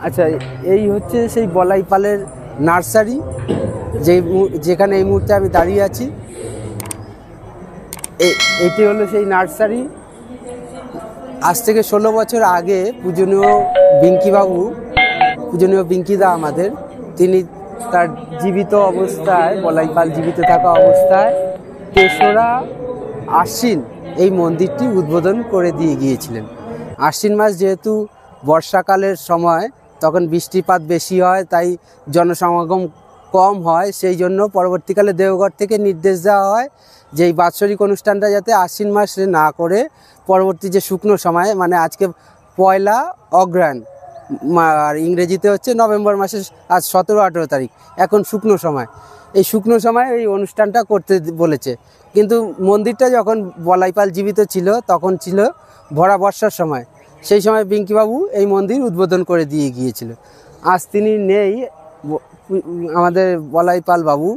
আচ্ছা, এই হচ্ছে সেই বলাইপালের নার্সারি, যেখানে এই মুহূর্তে আমি দাঁড়িয়ে আছি। এটি হলো সেই নার্সারি। আজ থেকে 16 বছর আগে পূজনীয় বিঙ্কিদা আমাদের, তিনি তার জীবিত অবস্থায়, বলাইপাল জীবিত থাকা অবস্থায় 3রা আশ্বিন এই মন্দিরটি উদ্বোধন করে দিয়ে গিয়েছিলেন। আশ্বিন মাস যেহেতু বর্ষাকালের সময়, তখন বৃষ্টিপাত বেশি হয়, তাই জনসমাগম কম হয়, সেই জন্য পরবর্তীকালে দেওঘর থেকে নির্দেশ দেওয়া হয় যে এই বাৎসরিক অনুষ্ঠানটা যাতে আশ্বিন মাসে না করে পরবর্তী যে শুকনো সময়, মানে আজকে 1 অগ্রহায়ণ, আর ইংরেজিতে হচ্ছে নভেম্বর মাসের আজ 17-18 তারিখ, এখন শুকনো সময়, এই শুকনো সময় এই অনুষ্ঠানটা করতে বলেছে। কিন্তু মন্দিরটা যখন বলাইপাল জীবিত ছিল তখন ছিল ভরা বর্ষার সময়, সেই সময় বিঙ্কিবাবু এই মন্দির উদ্বোধন করে দিয়ে গিয়েছিল। আজ তিনি নেই, আমাদের বলাইপাল বাবু,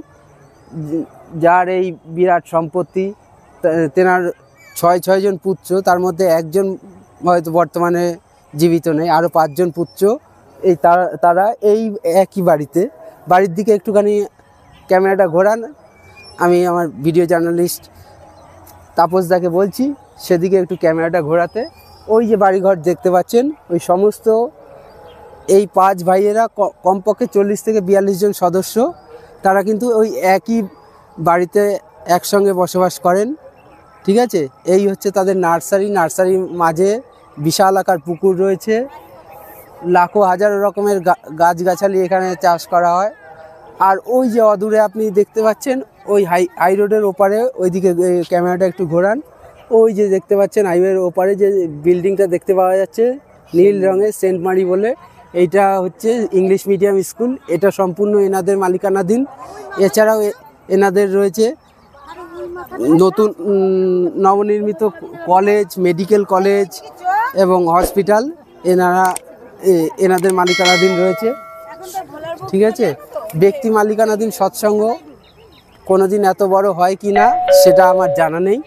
যার এই বিরাট সম্পত্তি, তেনার 6 জন পুত্র, তার মধ্যে একজন হয়তো বর্তমানে জীবিত নেই, আরও 5 জন পুত্র, এই তারা এই একই বাড়ির দিকে একটুখানি ক্যামেরাটা ঘোরান। আমি আমার ভিডিও জার্নালিস্ট তাপসদাকে বলছি সেদিকে একটু ক্যামেরাটা ঘোরাতে। ওই যে বাড়িঘর দেখতে পাচ্ছেন, ওই সমস্ত এই 5 ভাইয়েরা, কমপক্ষে 40 থেকে 42 জন সদস্য, তারা কিন্তু ওই একই বাড়িতে একসঙ্গে বসবাস করেন। ঠিক আছে, এই হচ্ছে তাদের নার্সারির মাঝে বিশাল আকার পুকুর রয়েছে, লাখো হাজারো রকমের গাছগাছালি এখানে চাষ করা হয়। আর ওই যে অদূরে আপনি দেখতে পাচ্ছেন, ওই হাই রোডের ওপারে, ওইদিকে ক্যামেরাটা একটু ঘোরান, ওই যে দেখতে পাচ্ছেন হাইওয়ের ওপারে যে বিল্ডিংটা দেখতে পাওয়া যাচ্ছে নীল রঙের, সেন্ট মারি বলে, এইটা হচ্ছে ইংলিশ মিডিয়াম স্কুল। এটা সম্পূর্ণ এনাদের মালিকানাধীন। এছাড়াও এনাদের রয়েছে নতুন নবনির্মিত কলেজ, মেডিকেল কলেজ এবং হসপিটাল, এনাদের মালিকানাধীন রয়েছে। ঠিক আছে, ব্যক্তি মালিকানাধীন সৎসঙ্গ কোনোদিন এত বড় হয় কি না সেটা আমার জানা নেই।